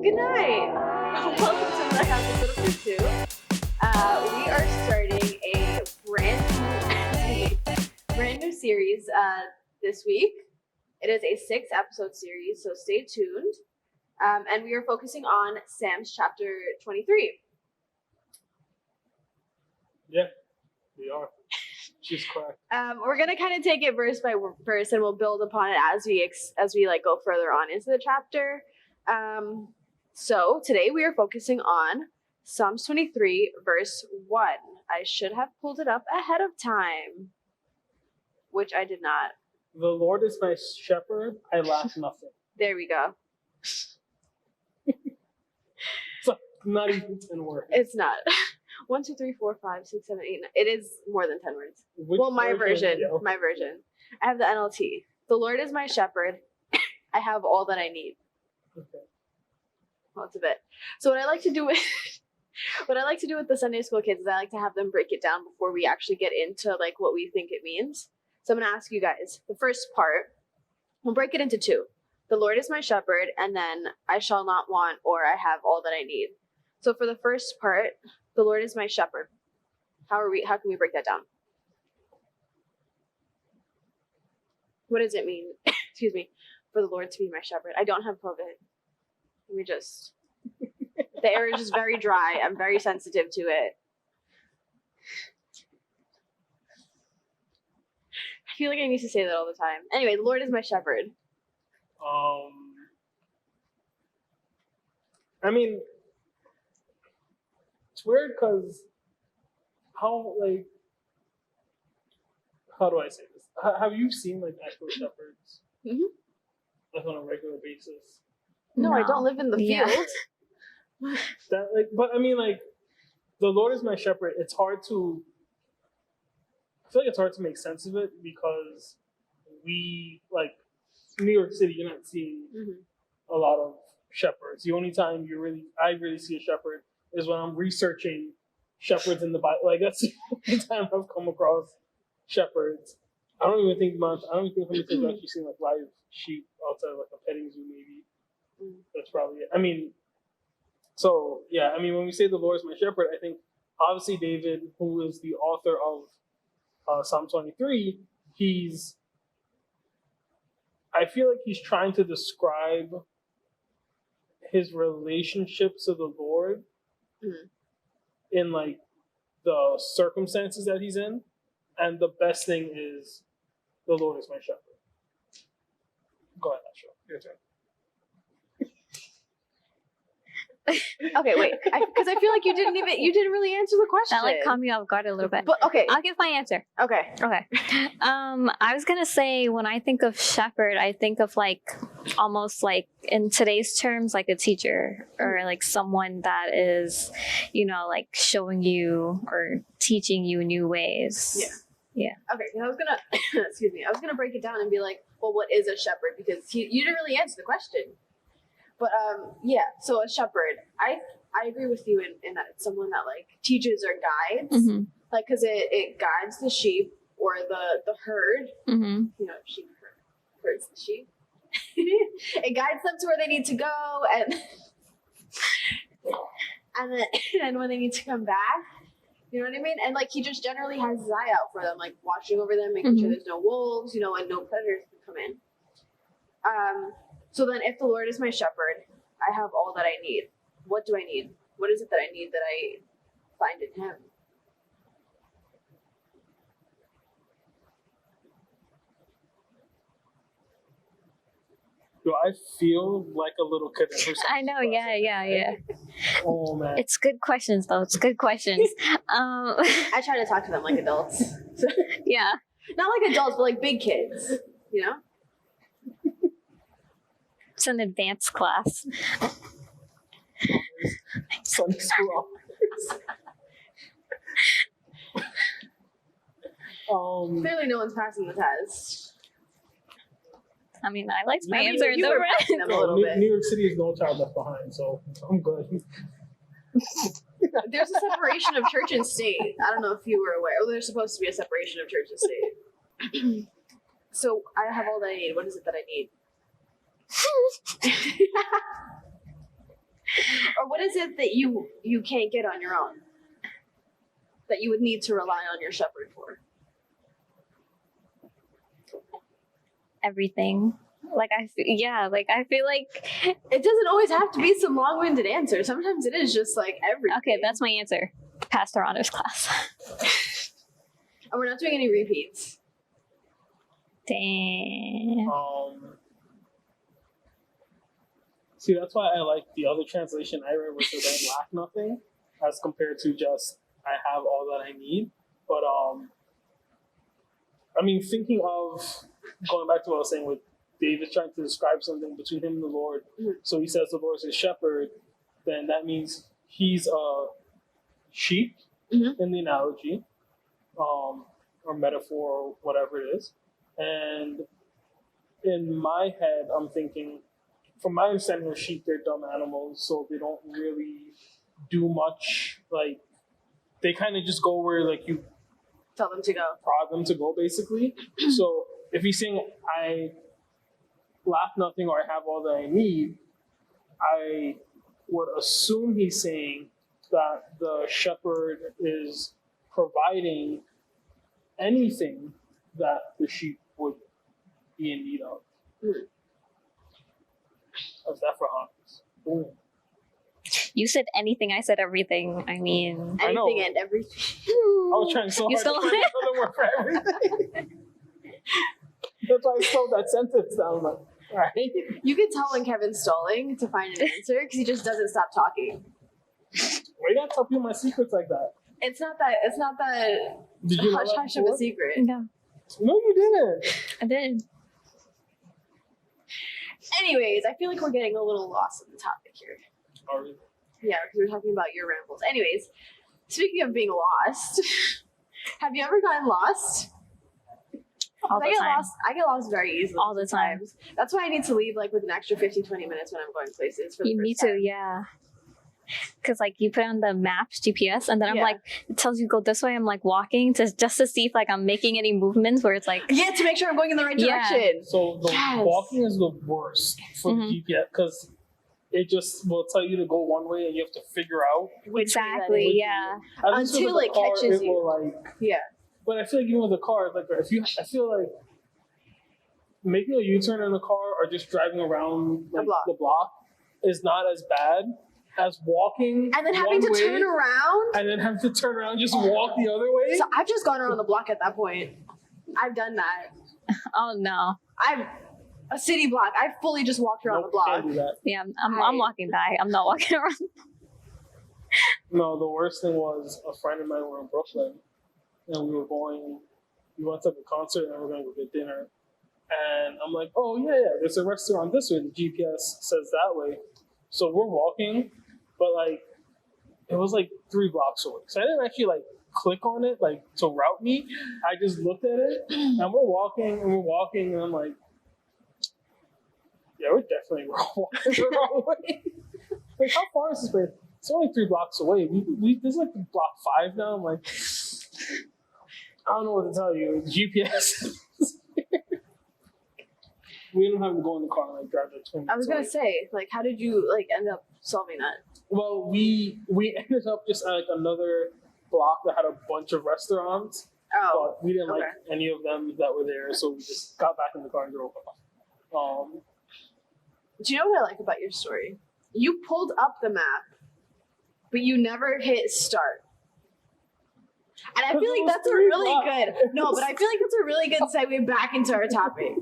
Good night. Welcome to the episode of 2. We are starting a brand new series this week. It is a 6-episode series, so stay tuned. And we are focusing on Sam's chapter 23. Yeah, we are. She's correct. We're gonna kind of take it verse by verse, and we'll build upon it as we like go further on into the chapter. So today we are focusing on Psalms 23, verse 1. I should have pulled it up ahead of time, which I did not. The Lord is my shepherd; I lack nothing. There we go. It's like not even 10 words. It's not. 1, 2, 3, 4, 5, 6, 7, 8, 9. It is more than 10 words. My version. Yeah. My version. I have the NLT. The Lord is my shepherd. I have all that I need. Okay. Well, it's a bit. So what I like to do with the Sunday school kids is I like to have them break it down before we actually get into like what we think it means. So I'm going to ask you guys the first part. We'll break it into 2. The Lord is my shepherd, and then I shall not want, or I have all that I need. So for the first part, the Lord is my shepherd. How can we break that down? What does it mean? Excuse me. For the Lord to be my shepherd. I don't have COVID. The air is just very dry. I'm very sensitive to it. I feel like I need to say that all the time. Anyway, the Lord is my shepherd. I mean, it's weird because how do I say this? Have you seen like actual shepherds? Mm-hmm. Like on a regular basis? No, I don't live in the field. But I mean, like, the Lord is my shepherd. I feel like it's hard to make sense of it because we, like, New York City, you're not seeing a lot of shepherds. The only time I really see a shepherd is when I'm researching shepherds in the Bible. Like, that's the only time I've come across shepherds. I don't even think how many times I've actually seen like live sheep outside of like a petting zoo maybe. That's probably it. I mean, so yeah, I mean when we say the Lord is my shepherd, I think obviously David, who is the author of Psalm 23, I feel like he's trying to describe his relationship to the Lord in like the circumstances that he's in, and the best thing is the Lord is my shepherd. Go ahead, Asha. Your turn. Okay, wait. Because I feel like you didn't really answer the question. That like caught me off guard a little bit. But okay, I'll give my answer. Okay. I was gonna say when I think of shepherd, I think of like almost like in today's terms, like a teacher or like someone that is, like showing you or teaching you new ways. Yeah. Okay, I was gonna excuse me. I was gonna break it down and be like, well, what is a shepherd? Because you didn't really answer the question. But yeah. So a shepherd, I agree with you in that it's someone that like teaches or guides, like because it guides the sheep or the herd. Sheep herds the sheep. It guides them to where they need to go, and when they need to come back. You know what I mean? And like he just generally has his eye out for them, like watching over them, making sure there's no wolves, and no predators can come in. So then if the Lord is my shepherd, I have all that I need. What do I need? What is it that I need that I find in him? Do I feel like a little kid? I know, yeah. Oh man, it's good questions though. It's good questions. I try to talk to them like adults. Yeah, not like adults, but like big kids. It's an advanced class. Sunday school hours. Clearly, no one's passing the test. I mean, I liked my answer. You were passing them a little bit. New York City is no child left behind, so I'm good. There's a separation of church and state. I don't know if you were aware. There's supposed to be a separation of church and state. So I have all that I need. What is it that I need? Or what is it that you can't get on your own? That you would need to rely on your shepherd for? Everything. Like I feel like It doesn't always have to be some long-winded answer. Sometimes it is just like everything. okay, that's my answer. Passed our honors class. And we're not doing any repeats. Damn. See, that's why I like the other translation I read, which is I lack nothing, as compared to just I have all that I need. But I mean, thinking of going back to what I was saying with David trying to describe something between him and the Lord. So he says the Lord is his shepherd, then that means he's a sheep in the analogy, or metaphor, or whatever it is. And in my head, I'm thinking, from my understanding of sheep, they're dumb animals, so they don't really do much. Like, they kind of just go where, like, you Tell them to go. prod them to go, basically. So if he's saying, I lack nothing or I have all that I need, I would assume he's saying that the shepherd is providing anything that the sheep would be in need of. How's that for honest? Boom. You said anything, I said everything. I mean, I know. Anything and everything. I was trying so You hard to still- find another word for everything. That's why I slowed that sentence down. Like, all right. You can tell when Kevin's stalling to find an answer because he just doesn't stop talking. Why you gotta tell people my secrets like that? It's not that Did you know hush that hush of before? a secret. no, No, you didn't. I did. Anyways, I feel like we're getting a little lost in the topic here. Oh, really? Yeah, because we're talking about your rambles. Anyways, speaking of being lost, have you ever gotten lost? All the time. I get lost very easily. All the time. sometimes. That's why I need to leave like with an extra 15-20 minutes when I'm going places for the You first need time. to, yeah. Because like you put on the maps GPS, and then I'm Yeah. like, it tells you go this way. I'm like walking just to see if like I'm making any movements where it's like, Yeah, to make sure I'm going in the right Yeah. direction. So the Yes. walking is the worst for Mhm. the GPS because it just will tell you to go one way and you have to figure out. Which way that exactly, is. yeah. At least with Until the it car, catches it you. will, like. Yeah. But I feel like even with the car, like I feel like making a U-turn in a car or just driving around like block. the block is not as bad as walking And then having one to way turn around. and then having to turn around and just walk the other way. So I've just gone around the block at that point. I've done that. Oh no, I've a city block. I fully just walked around Nope, the block. can't do that. yeah, I'm walking by. I'm not walking around. No, the worst thing was a friend of mine were in Brooklyn and we went to the concert and we were going to go get dinner. And I'm like, oh, yeah, there's a restaurant this way. The GPS says that way. So we're walking, but like, it was like 3 blocks away. So I didn't actually like click on it, like to route me. I just looked at it and we're walking and I'm like, yeah, we're definitely walking the wrong way. Like, how far is this place? It's only 3 blocks away. We this is like block 5 now. I'm like, I don't know what to tell you. GPS. We didn't have to go in the car and like drive the 20 minutes I was gonna away. say, like, how did you like end up solving that? Well, we ended up just at like another block that had a bunch of restaurants, Oh, but we didn't like okay. any of them that were there, so we just got back in the car and drove off. do you know what I like about your story? You pulled up the map, but you never hit start. And I feel Because it like was that's a 3 really blocks. good. No, but I feel like that's a really good segue back into our topic.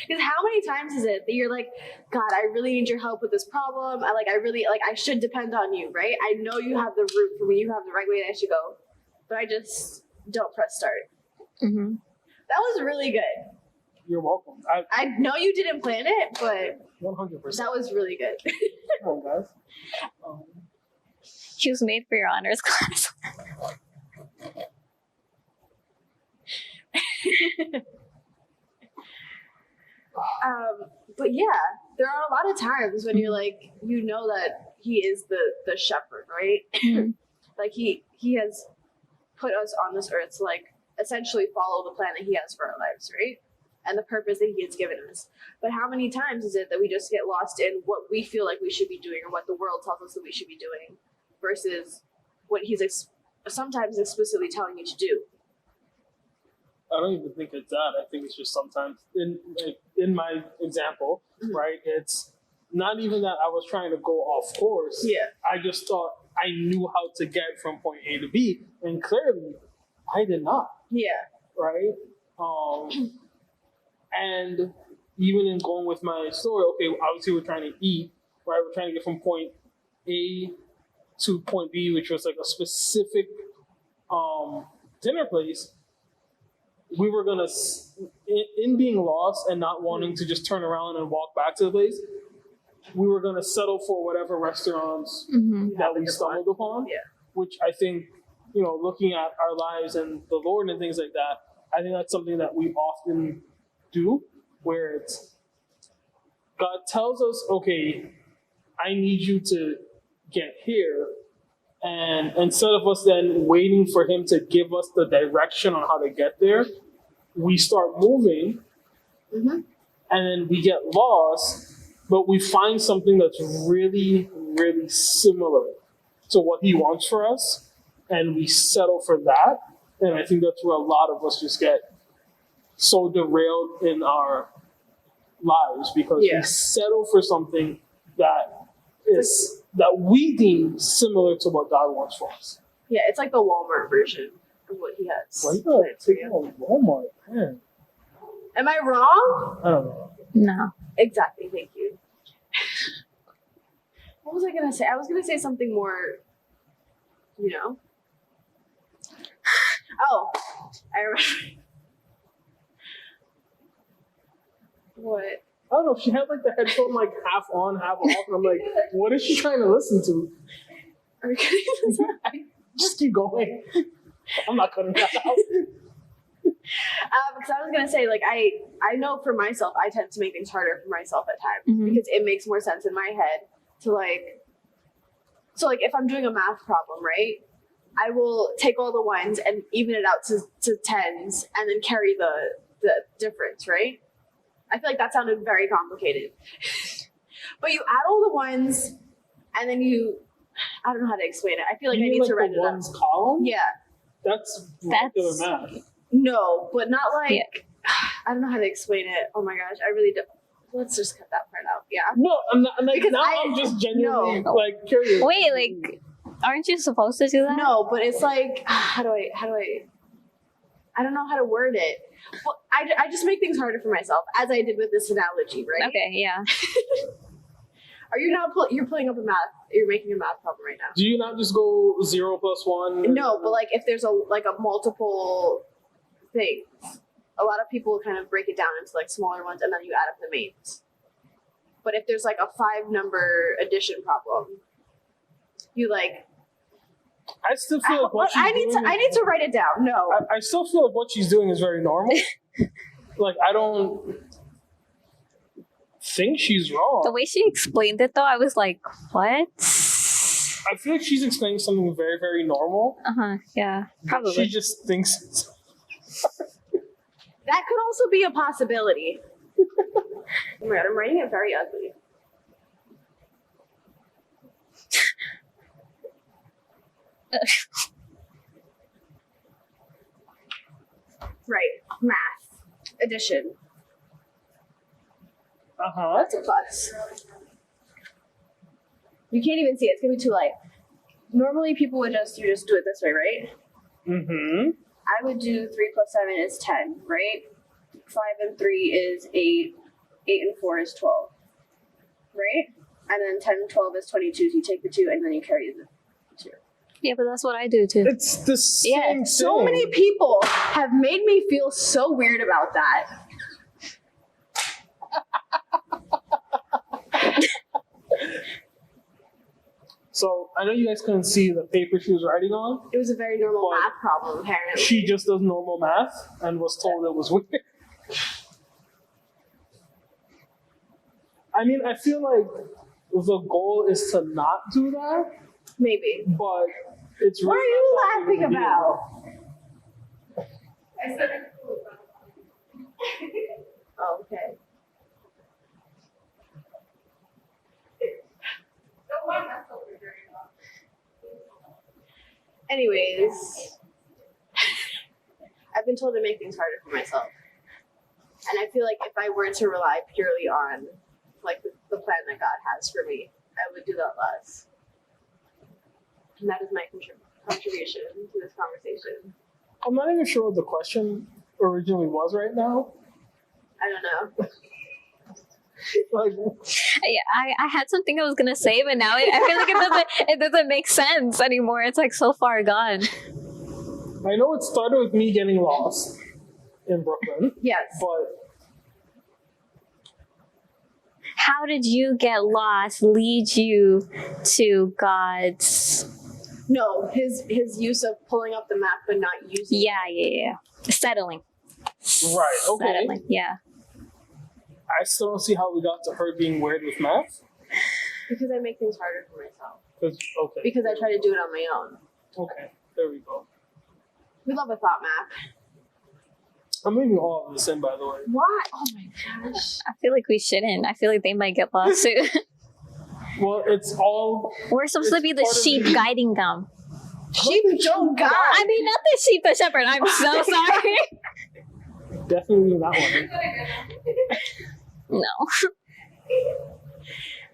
Because how many times is it that you're like, God, I really need your help with this problem. I should depend on you, right? I know you have the route for me. You have the right way that I should go, but I just don't press start. Mm-hmm. That was really good. You're welcome. I know you didn't plan it, but 100%. that was really good. Come on, guys. She was made for your honors class. But yeah, there are a lot of times when you're like, you know that he is the shepherd, right? Mhm. Like he has put us on this earth to like essentially follow the plan that he has for our lives, right? and the purpose that he has given us. But how many times is it that we just get lost in what we feel like we should be doing or what the world tells us that we should be doing versus what he's sometimes explicitly telling you to do? I don't even think it's that. I think it's just sometimes in my example, right? It's not even that I was trying to go off course. Yeah. I just thought I knew how to get from point A to B, and clearly I did not. Yeah. Right? And even in going with my story, okay, obviously we're trying to eat, right? We're trying to get from point A to point B, which was like a specific dinner place. We were gonna, in being lost and not wanting to just turn around and walk back to the place, we were gonna settle for whatever restaurants that we stumbled upon. Yeah. Which I think, looking at our lives and the Lord and things like that, I think that's something that we often do, where it's God tells us, okay, I need you to get here. And instead of us then waiting for him to give us the direction on how to get there, we start moving and then we get lost, but we find something that's really, really similar to what he wants for us, and we settle for that. And I think that's where a lot of us just get so derailed in our lives, because we settle for something that is that we deem similar to what God wants for us. Yeah, it's like the Walmart version of what he has. Why you gotta take on Walmart, man? Am I wrong? I don't know. No. Exactly, thank you. What was I gonna say? I was gonna say something more, Oh, I remember. What? I don't know. She had like the headphone like half on, half off, and I'm like, what is she trying to listen to? Are we cutting this out? Just keep going. I'm not cutting that out. Because I was gonna say, like, I know for myself, I tend to make things harder for myself at times because it makes more sense in my head to so if I'm doing a math problem, right, I will take all the ones and even it out to tens and then carry the difference, right? I feel like that sounded very complicated. But you add all the ones and then I don't know how to explain it. I feel like I need to write it up. ones column? Yeah. That's regular math. No, but not like, I don't know how to explain it. Oh my gosh, I really don't. Let's just cut that part out. Yeah. No, I'm not. Like, Because now I'm just genuinely curious. Wait, like, aren't you supposed to do that? No, but it's like, how do I don't know how to word it. Well, I just make things harder for myself, as I did with this analogy, right? Okay, yeah. Are you now you're pulling up a math? You're making a math problem right now. Do you not just go 0 + 1? No, but like if there's a multiple things, a lot of people kind of break it down into like smaller ones, and then you add up the mains. But if there's like a 5-number addition problem, you I still feel like what she's doing. I need to write it down. No, I still feel like what she's doing is very normal. Like, I don't think she's wrong. The way she explained it, though, I was like, what? I feel like she's explaining something very, very normal. Yeah, probably. She just thinks it's... that could also be a possibility. Oh my god, I'm writing it very ugly. Right, math, addition. That's a plus. You can't even see it. It's gonna be too light. Normally, people would just do it this way, right? Mm-hmm. I would do 3 + 7 is 10, right? 5 and 3 is 8. 8 and 4 is 12, right? And then 10 and 12 is 22. So you take the 2 and then you carry the 2. Yeah, but that's what I do too. It's the same thing. So many people have made me feel so weird about that. So I know you guys couldn't see the paper she was writing on. It was a very normal But math problem, apparently. She just does normal math and was told it was weird. I mean, I feel like the goal is to not do that, Maybe. but it's really What are you not that big laughing of a deal. about? Oh, okay. Anyways, I've been told to make things harder for myself. And I feel like if I were to rely purely on like the plan that God has for me, I would do that less. And that is my contribution to this conversation. I'm not even sure what the question originally was right now. I don't know. Like, I had something I was gonna say, but now I feel like it doesn't make sense anymore. It's like so far gone. I know it started with me getting lost in Brooklyn, Yes. but How did you get lost lead you to God's? No, his use of pulling up the map but not using Yeah. Settling. right, okay. Settling. Yeah. I still don't see how we got to her being weird with math. because I make things harder for myself. Okay. Because I try to do it on my own. Okay, there we go. We love a thought map. I'm leaving all of this in, by the way. Why? Oh my gosh. I feel like we shouldn't. I feel like they might get lost too. Well, it's all. We're supposed to be the part of sheep the- guiding them. Sheep don't guide. I mean, not the sheep, the shepherd. I'm so sorry. Definitely that one. No.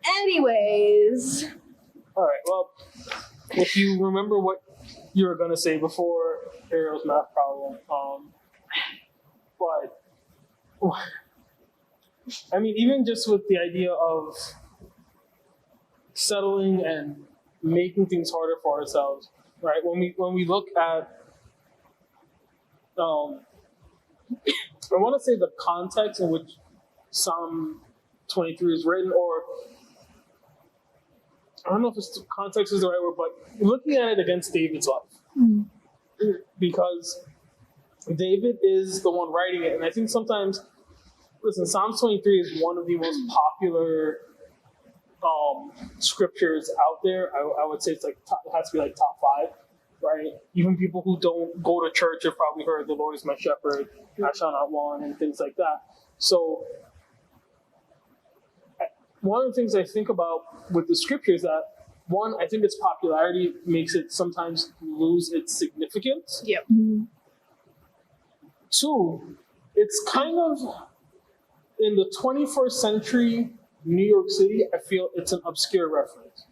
Anyways. All right. Well, if you remember what you were gonna say before Ariel's math problem, but I mean, even just with the idea of settling and making things harder for ourselves, right? When we look at, I want to say the context in which Psalm 23 is written, or I don't know if it's context is the right word, but looking at it against David's life, because David is the one writing it, and I think sometimes, listen, Psalms 23 is one of the most popular scriptures out there. I would say it's like it has to be like top 5, right? Even people who don't go to church have probably heard "The Lord is my shepherd," "I shall not want," and things like that. So one of the things I think about with the scripture is that, one, I think its popularity makes it sometimes lose its significance. Yep. 2, it's kind of in the 21st century New York City, I feel it's an obscure reference,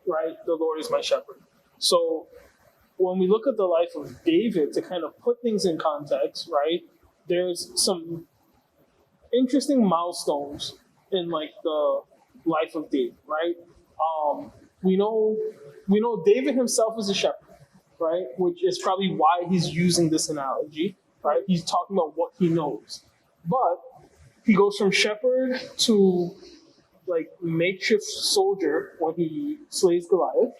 right? The Lord is my shepherd. So when we look at the life of David, to kind of put things in context, right? There's some interesting milestones in like the life of David, right? We know David himself is a shepherd, right? Which is probably why he's using this analogy, right? He's talking about what he knows. But he goes from shepherd to like makeshift soldier when he slays Goliath.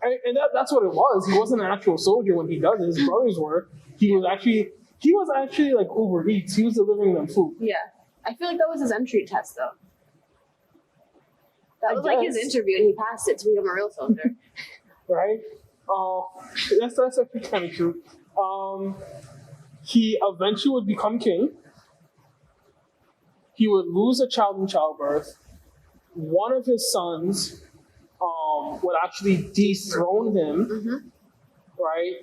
And that's what it was. He wasn't an actual soldier when he does it. His brothers were. He was actually like Uber Eats. He was delivering them food. Yeah. I feel like that was his entry test, though. That I was like his guess. interview, and he passed it to become a real soldier. Right? That's actually kind of true. He eventually would become king. He would lose a child in childbirth. One of his sons would actually dethrone him, right?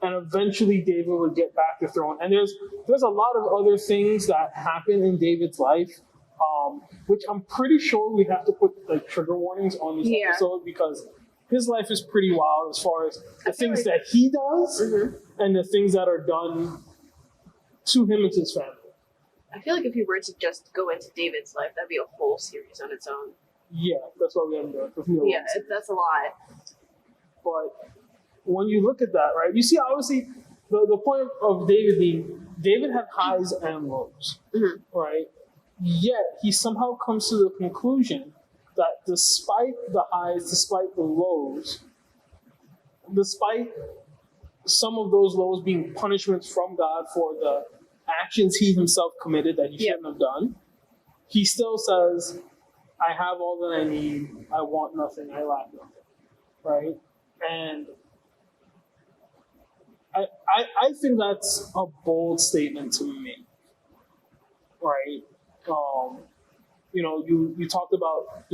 And eventually David would get back the throne. And there's a lot of other things that happen in David's life, which I'm pretty sure we have to put like trigger warnings on this episode, because his life is pretty wild as far as the things that he does and the things that are done to him and to his family. I feel like if you were to just go into David's life, that'd be a whole series on its own. Yeah, that's why we haven't done it. Yeah, that's a lot. But when you look at that, right, you see obviously the point of David had highs and lows, right? Yet he somehow comes to the conclusion that despite the highs, despite the lows, despite some of those lows being punishments from God for the actions he himself committed that he shouldn't have done, he still says, I have all that I need, I want nothing, I lack nothing, right? And I think that's a bold statement to make, right? You talked about,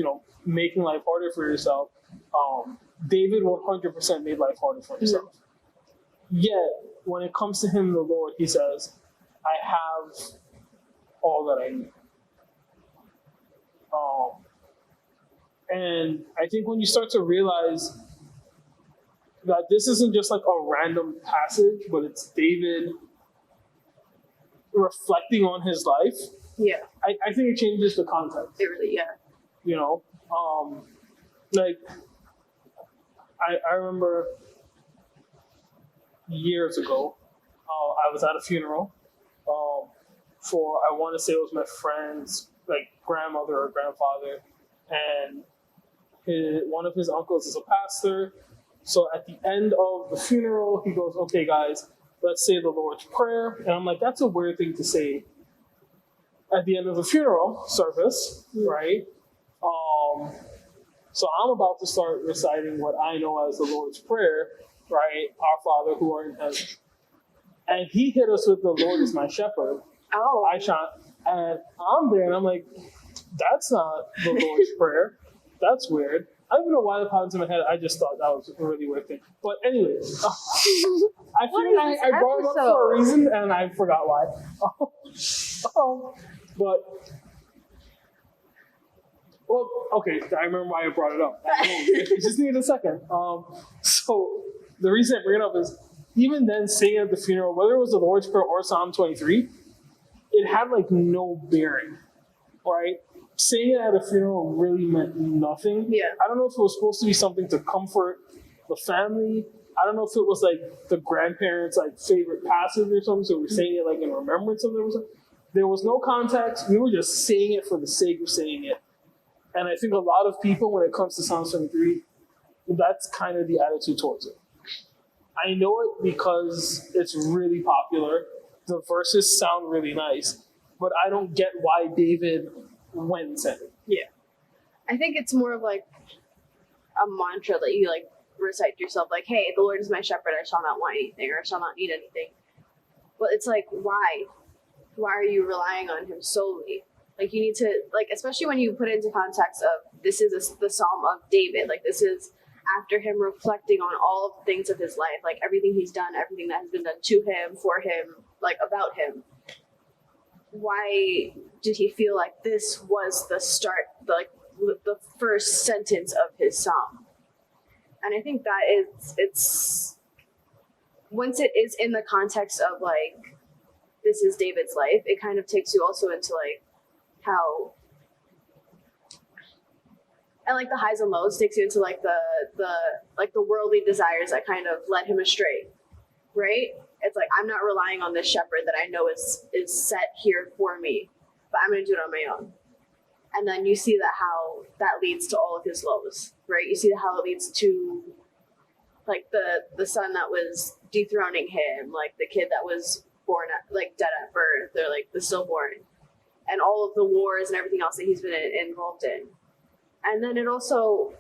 making life harder for yourself. David 100% made life harder for himself. Yet, when it comes to him, the Lord, he says, I have all that I need. And I think when you start to realize that this isn't just like a random passage, but it's David reflecting on his life, Yeah. I think it changes the context. It really, yeah. Like I remember years ago, I was at a funeral for, I want to say it was my friend's like grandmother or grandfather, and one of his uncles is a pastor. So at the end of the funeral, he goes, "Okay, guys, let's say the Lord's Prayer." And I'm like, that's a weird thing to say at the end of a funeral service, right? So I'm about to start reciting what I know as the Lord's Prayer, right? Our Father who art in heaven. And he hit us with, "The Lord is my shepherd." Oh. Asha, and I'm there and I'm like, that's not the Lord's Prayer. That's weird. I don't even know why that popped into my head. I just thought that was a really weird thing. But anyway, I feel like I brought it up for a reason and I forgot why. Well, okay, I remember why I brought it up. I just needed a second. So the reason I bring it up is, even then, saying at the funeral, whether it was the Lord's Prayer or Psalm 23, it had like no bearing, right? Saying it at a funeral really meant nothing. Yeah. I don't know if it was supposed to be something to comfort the family. I don't know if it was like the grandparents' like favorite passage or something, so we're saying it like in remembrance of them or something. There was no context. We were just saying it for the sake of saying it. And I think a lot of people, when it comes to Psalm 23, that's kind of the attitude towards it. I know it because it's really popular. The verses sound really nice, but I don't get why David went and said it. Yeah. I think it's more of like a mantra that you like recite to yourself, like, "Hey, the Lord is my shepherd, I shall not want anything, or I shall not need anything." But it's like, why? Why are you relying on him solely? Like, you need to, like, especially when you put it into context of, this is the Psalm of David, like, this is after him reflecting on all of the things of his life, like everything he's done, everything that has been done to him, for him, like about him. Why did he feel like this was the start, the first sentence of his psalm? And I think that it's once it is in the context of like, this is David's life, it kind of takes you also into like how, and like the highs and lows, takes you into like the worldly desires that kind of led him astray, right? It's like, I'm not relying on this shepherd that I know is set here for me, but I'm going to do it on my own. And then you see that how that leads to all of his lows, right? You see how it leads to like the son that was dethroning him, like the kid that was born like dead at birth, or like the stillborn, and all of the wars and everything else that he's been involved in. And then it also,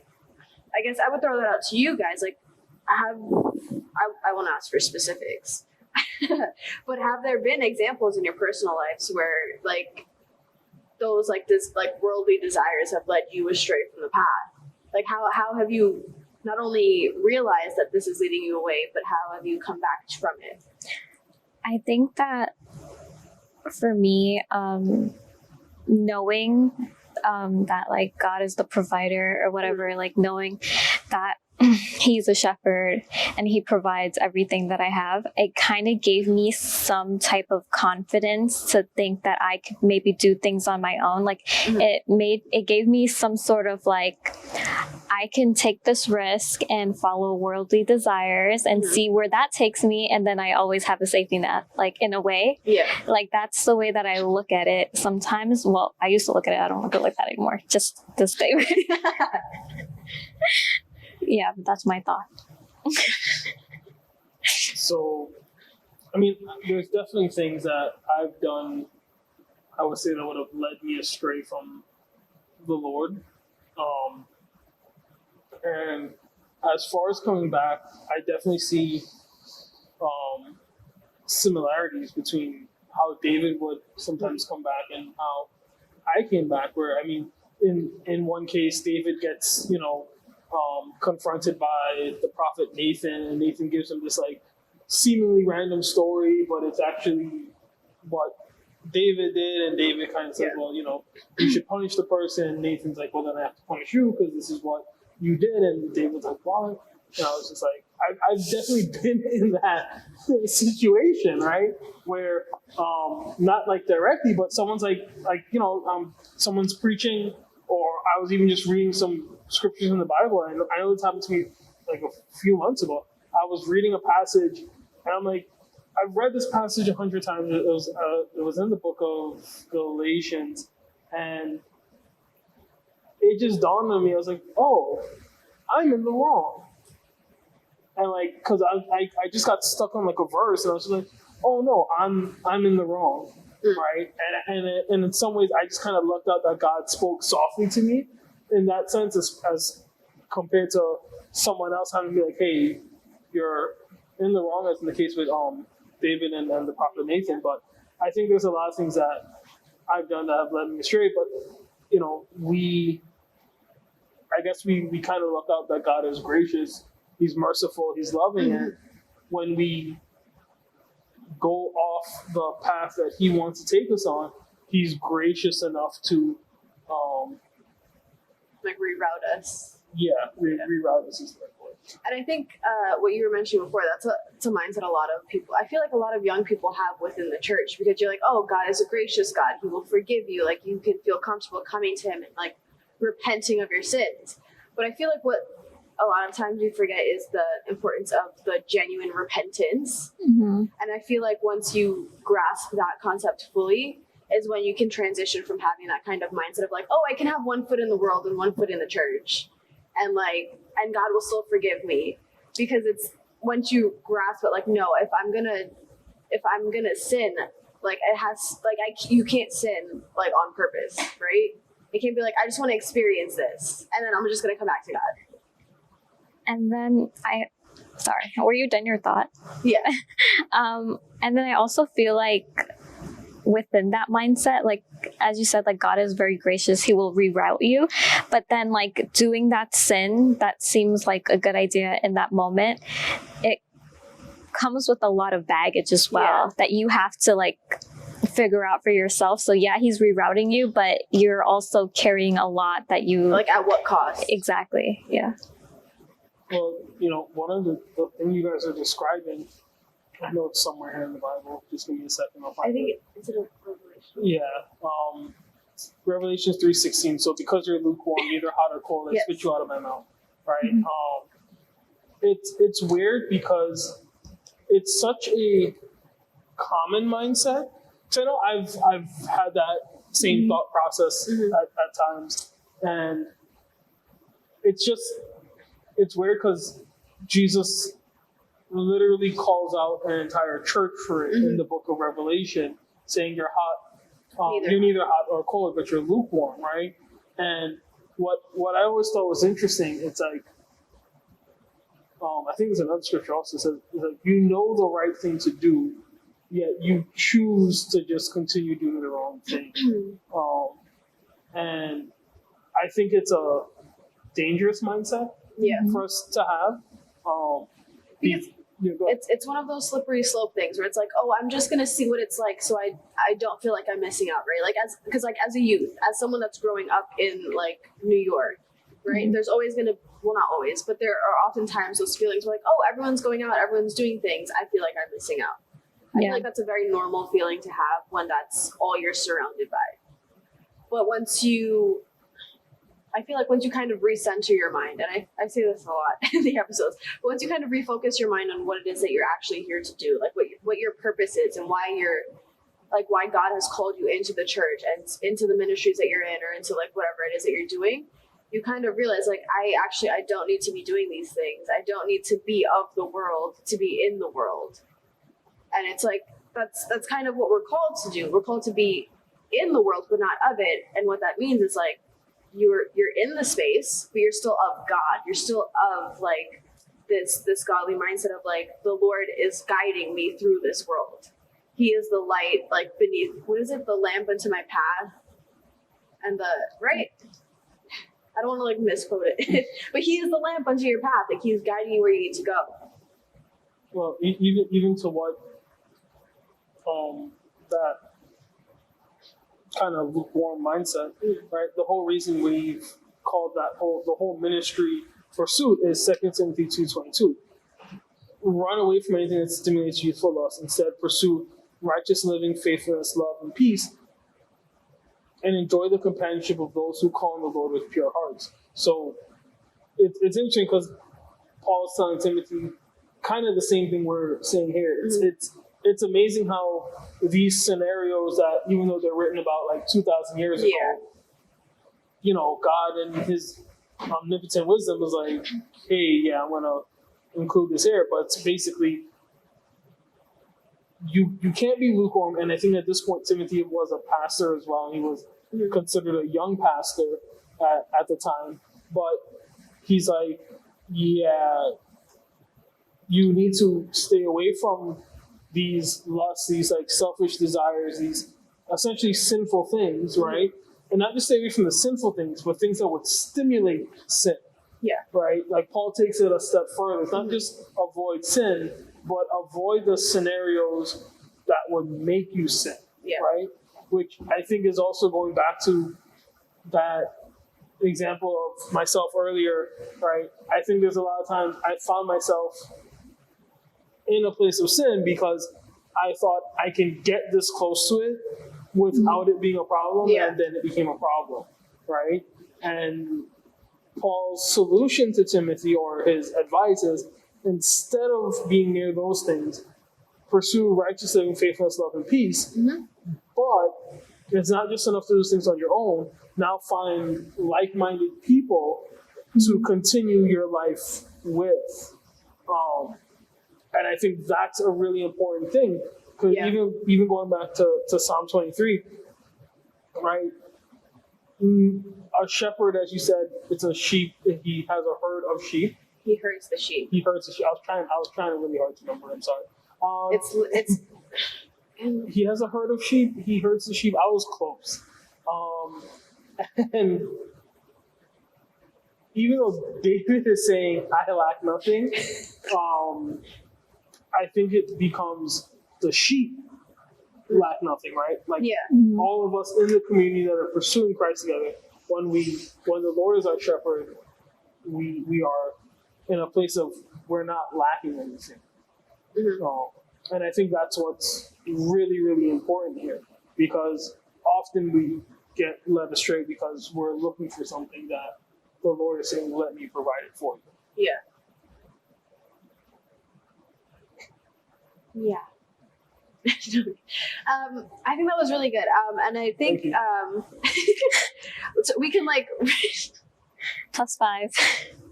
I guess I would throw that out to you guys, like, I won't ask for specifics, but have there been examples in your personal lives where like those like this like worldly desires have led you astray from the path? Like how have you not only realized that this is leading you away, but how have you come back from it? I think that for me, knowing that like God is the provider or whatever, like knowing that he's a shepherd and he provides everything that I have, it kind of gave me some type of confidence to think that I could maybe do things on my own. Like it gave me some sort of like, I can take this risk and follow worldly desires and see where that takes me, and then I always have a safety net, like in a way. Yeah. Like that's the way that I look at it sometimes. Well, I used to look at it, I don't look at it like that anymore, just this day. Yeah, but that's my thought. So, I mean, there's definitely things that I've done, I would say, that would have led me astray from the Lord. And as far as coming back, I definitely see similarities between how David would sometimes come back and how I came back. Where I mean, in one case, David gets confronted by the prophet Nathan, and Nathan gives him this like seemingly random story, but it's actually what David did, and David kind of says, well, you should punish the person. Nathan's like, well, then I have to punish you because this is what you did, and David's like, why? And I was just like, I've definitely been in that situation, right? Where not like directly, but someone's someone's preaching, or I was even just reading some scriptures in the Bible, and I know this happened to me like a few months ago. I was reading a passage, and I'm like, I've read this passage 100 times. It was in the book of Galatians, and it just dawned on me. I was like, oh, I'm in the wrong. And like, because I just got stuck on like a verse, and I was like, oh no, I'm in the wrong, right? And in some ways, I just kind of lucked out that God spoke softly to me in that sense, as compared to someone else having to be like, hey, you're in the wrong, as in the case with David and the prophet Nathan. But I think there's a lot of things that I've done that have led me astray. But I guess we kind of look out that God is gracious, He's merciful, He's loving, and when we go off the path that He wants to take us on, He's gracious enough to like reroute us. Reroute us is the right word. And I think what you were mentioning before, that's a mindset a lot of people, I feel like a lot of young people have within the church, because you're like, oh, God is a gracious God. He will forgive you. Like, you can feel comfortable coming to Him and like repenting of your sins. But I feel like what a lot of times we forget is the importance of the genuine repentance. Mm-hmm. And I feel like once you grasp that concept fully is when you can transition from having that kind of mindset of like, oh, I can have one foot in the world and one foot in the church. And God will still forgive me, because it's once you grasp it, like, no, if I'm gonna sin, like it has, like you can't sin like on purpose, right? It can't be like, I just want to experience this, and then I'm just gonna come back to God. And then sorry, were you done your thought? Yeah. And then I also feel like within that mindset, like as you said, like God is very gracious, He will reroute you, but then like doing that sin that seems like a good idea in that moment, it comes with a lot of baggage as well, that you have to like figure out for yourself. So yeah, He's rerouting you, but you're also carrying a lot that you like, at what cost? Exactly. Yeah. Well, one of the things you guys are describing, I know it's somewhere here in the Bible. Just give me a second. I'll find I think it. it's in a Revelation. Yeah. Revelations 3:16. So because you're lukewarm, neither hot or cold, I spit you out of my mouth. Right. Mm-hmm. It's weird because it's such a common mindset. So I know I've had that same thought process at times, and it's weird because Jesus literally calls out an entire church for it in the book of Revelation, saying you're hot, you're neither hot or cold, but you're lukewarm, right? And what I always thought was interesting, it's like, I think there's another scripture also says, like, you know the right thing to do, yet you choose to just continue doing the wrong thing. And I think it's a dangerous mindset for us to have. Because it's one of those slippery slope things where it's like, oh, I'm just gonna see what it's like, so I don't feel like I'm missing out, right? Like because as a youth, as someone that's growing up in like New York, right? There's always gonna, well, not always, but there are oftentimes those feelings where like, oh, everyone's going out, everyone's doing things, I feel like I'm missing out. I feel like that's a very normal feeling to have when that's all you're surrounded by. But I feel like once you kind of recenter your mind, and I say this a lot in the episodes, but once you kind of refocus your mind on what it is that you're actually here to do, like what your purpose is and why why God has called you into the church and into the ministries that you're in, or into like whatever it is that you're doing, you kind of realize like, I don't need to be doing these things. I don't need to be of the world to be in the world. And it's like, that's kind of what we're called to do. We're called to be in the world, but not of it. And what that means is like, you're in the space, but you're still of God. You're still of like this godly mindset of like, the Lord is guiding me through this world. He is the light, like beneath. What is it? The lamp unto my path, and the right. I don't want to like misquote it, but he is the lamp unto your path. Like he's guiding you where you need to go. Well, even to what that kind of lukewarm mindset, right? The whole reason we've called the whole ministry pursuit is 2 Timothy 2:22. Run away from anything that stimulates youthful lust. Instead, pursue righteous living, faithfulness, love, and peace, and enjoy the companionship of those who call on the Lord with pure hearts. So it's interesting because Paul is telling Timothy kind of the same thing we're saying here. It's amazing how these scenarios that, even though they're written about like 2,000 years ago, you know, God and his omnipotent wisdom was like, hey, yeah, I'm going to include this here. But it's basically, you can't be lukewarm. And I think at this point, Timothy was a pastor as well. He was considered a young pastor at the time. But he's like, yeah, you need to stay away from these lusts, these like selfish desires, these essentially sinful things, right? And not just stay away from the sinful things, but things that would stimulate sin. Yeah. Right? Like Paul takes it a step further. It's not just avoid sin, but avoid the scenarios that would make you sin. Yeah. Right? Which I think is also going back to that example of myself earlier, right? I think there's a lot of times I found myself in a place of sin because I thought I can get this close to it without it being a problem, and then it became a problem, right? And Paul's solution to Timothy, or his advice, is instead of being near those things, pursue righteous living, faithfulness, love, and peace. But it's not just enough to do those things on your own. Now find like-minded people to continue your life with. And I think that's a really important thing. Because even going back to Psalm 23, right? A shepherd, as you said, it's a sheep. He has a herd of sheep. He herds the sheep. He herds the sheep. I was trying really hard to remember. I'm sorry. It's. He has a herd of sheep. He herds the sheep. I was close. And even though David is saying, I lack nothing, I think it becomes the sheep lack nothing, right? Like all of us in the community that are pursuing Christ together, when the Lord is our shepherd, we are in a place of we're not lacking anything. And I think that's what's really, really important here, because often we get led astray because we're looking for something that the Lord is saying, let me provide it for you. Yeah. I think that was really good. And I think so we can like +5.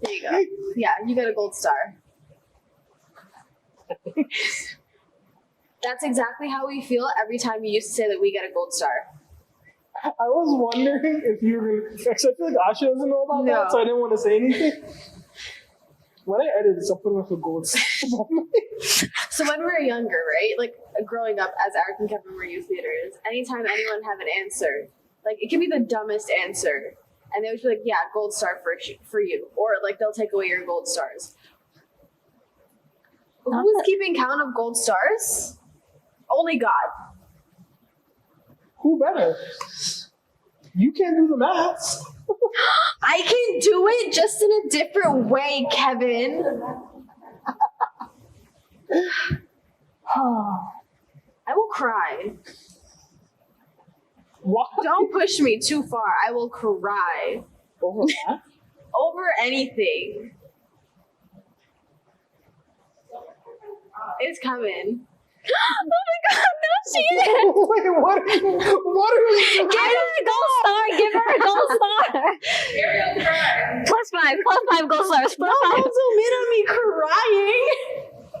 there you go. Yeah, you get a gold star. That's exactly how we feel every time you used to say that we get a gold star. I was wondering if you were going to, because I feel like Asha doesn't know about that, so I didn't want to say anything. When I edit this, I'll put like a gold star. So when we were younger, right, like growing up as Eric and Kevin were youth leaders, anytime anyone have an answer, like it can be the dumbest answer, and they would be like, yeah, gold star for you, or like they'll take away your gold stars. Who's keeping count of gold stars? Only God. Who better? You can't do the maths. I can do it just in a different way, Kevin. I will cry. What? Don't push me too far. I will cry. Over that? Over anything. It's coming. Oh my god, no, she didn't. Wait, what are you doing? Give her a gold star. Give her a gold star. Ariel cried. +5 gold stars. +5. Don't zoom in on me crying.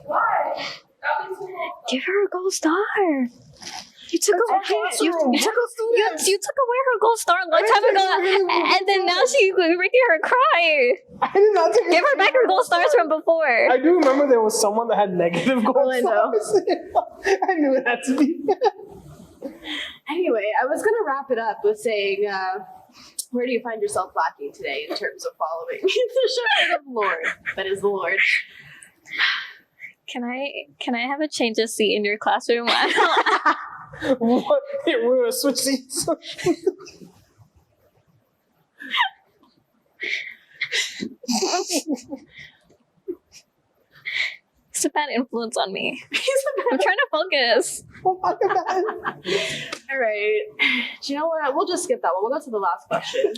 Why? That was cool. Give her a gold star. You took That's away our classroom. you We're the students. you took away her gold star a long time ago, and then now she's making her cry. I did not take Give her back her gold stars from before. I do remember there was someone that had negative gold Orlando. stars. I knew it had to be. Anyway, I was gonna wrap it up with saying, where do you find yourself lacking today in terms of following the shepherd of the Lord? That is the Lord. Can I have a change of seat in your classroom? What? Here, we're gonna switch seats. It's a bad influence on me. I'm trying to focus. Oh my God. All right. Do you know what? We'll just skip that one. We'll go to the last question.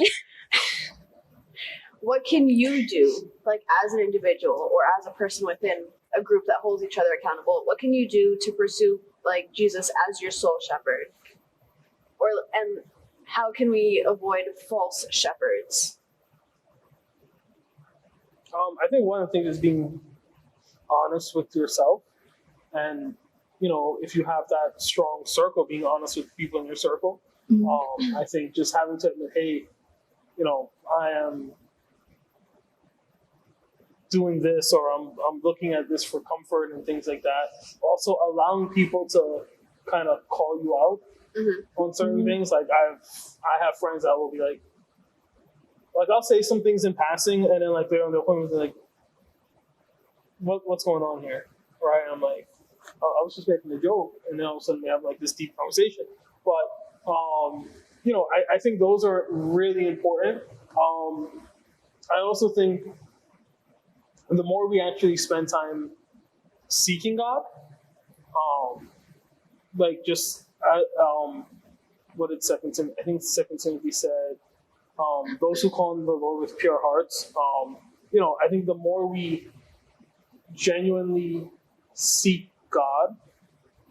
What can you do, like as an individual or as a person within a group that holds each other accountable? What can you do to pursue like Jesus as your soul shepherd? And how can we avoid false shepherds? I think one of the things is being honest with yourself, and if you have that strong circle, being honest with people in your circle. I think just having to admit, hey, I am doing this, or I'm looking at this for comfort and things like that. Also allowing people to kind of call you out on certain things. Like I have friends that will be like I'll say some things in passing, and then like they'll come and be like, what's going on here, right? And I'm like, I was just making a joke, and then all of a sudden we have like this deep conversation. But I think those are really important. I also think the more we actually spend time seeking God, what did Second Timothy said, those who call on the Lord with pure hearts. I think the more we genuinely seek God,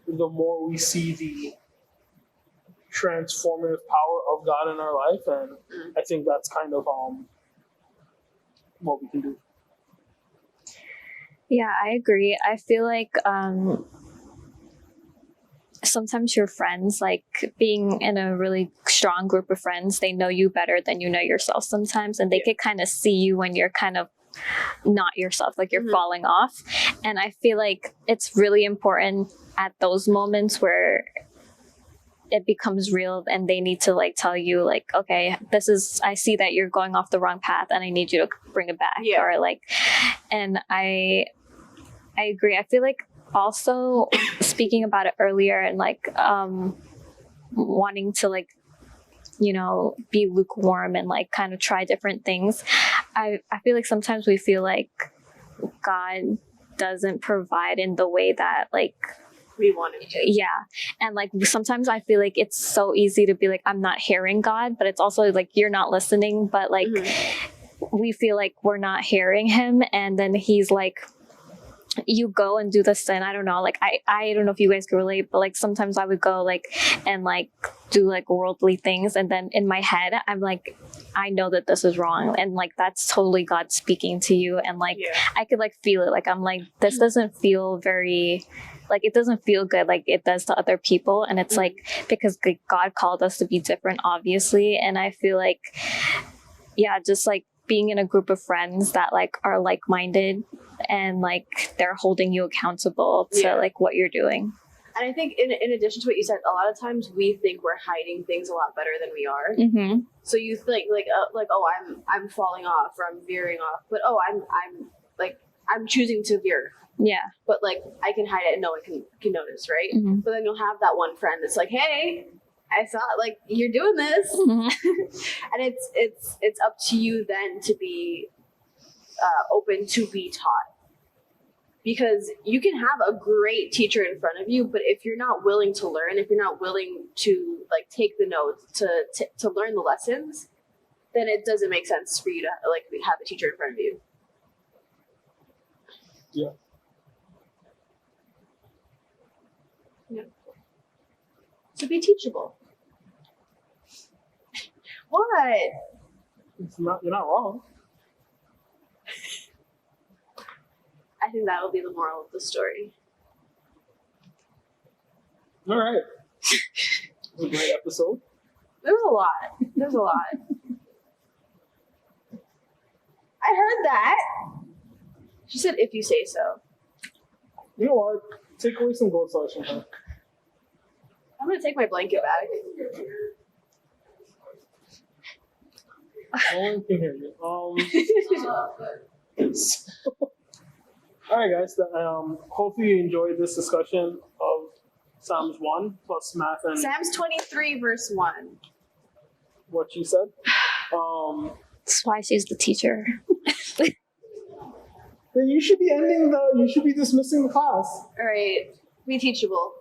the more we see the transformative power of God in our life, and I think that's kind of what we can do. Yeah, I agree. I feel like sometimes your friends, like being in a really strong group of friends, they know you better than you know yourself sometimes, and they could kind of see you when you're kind of not yourself, like you're falling off. And I feel like it's really important at those moments where it becomes real, and they need to like tell you like, okay, I see that you're going off the wrong path, and I need you to bring it back. Or like, and I agree. I feel like also speaking about it earlier, and like wanting to like be lukewarm and like kind of try different things. I feel like sometimes we feel like God doesn't provide in the way that like We want him to. yeah. And like sometimes I feel like it's so easy to be like, I'm not hearing God, but it's also like you're not listening, but like we feel like we're not hearing him, and then he's like, you go and do this, and I don't know, like I don't know if you guys can relate, but like sometimes I would go like and like do like worldly things, and then in my head I'm like, I know that this is wrong, and like that's totally God speaking to you, and like I could like feel it, like I'm like, this doesn't feel very, like it doesn't feel good like it does to other people. And it's like, because God called us to be different, obviously. And I feel like just like being in a group of friends that like are like-minded, and like they're holding you accountable to like what you're doing. And I think in addition to what you said, a lot of times we think we're hiding things a lot better than we are. So you think like oh, I'm falling off, or I'm veering off, but oh, I'm choosing to veer. But like I can hide it and no one can notice, right? But then you'll have that one friend that's like, hey, I saw like you're doing this. And it's up to you then to be open to be taught. Because you can have a great teacher in front of you, but if you're not willing to learn, if you're not willing to like take the notes to learn the lessons, then it doesn't make sense for you to like have a teacher in front of you. So be teachable. What? You're not wrong. I think that will be the moral of the story. All right. It was a great episode. There was a lot. There's a lot. I heard that. She said, "If you say so." You know what? Take away some gold stars from her. I'm gonna take my blanket back. No one can hear you. So, all right, guys. Hopefully you enjoyed this discussion of Psalms 1 plus math and Psalms 23, verse 1. what she said. That's why she's the teacher. Then you should be dismissing the class. All right, be teachable.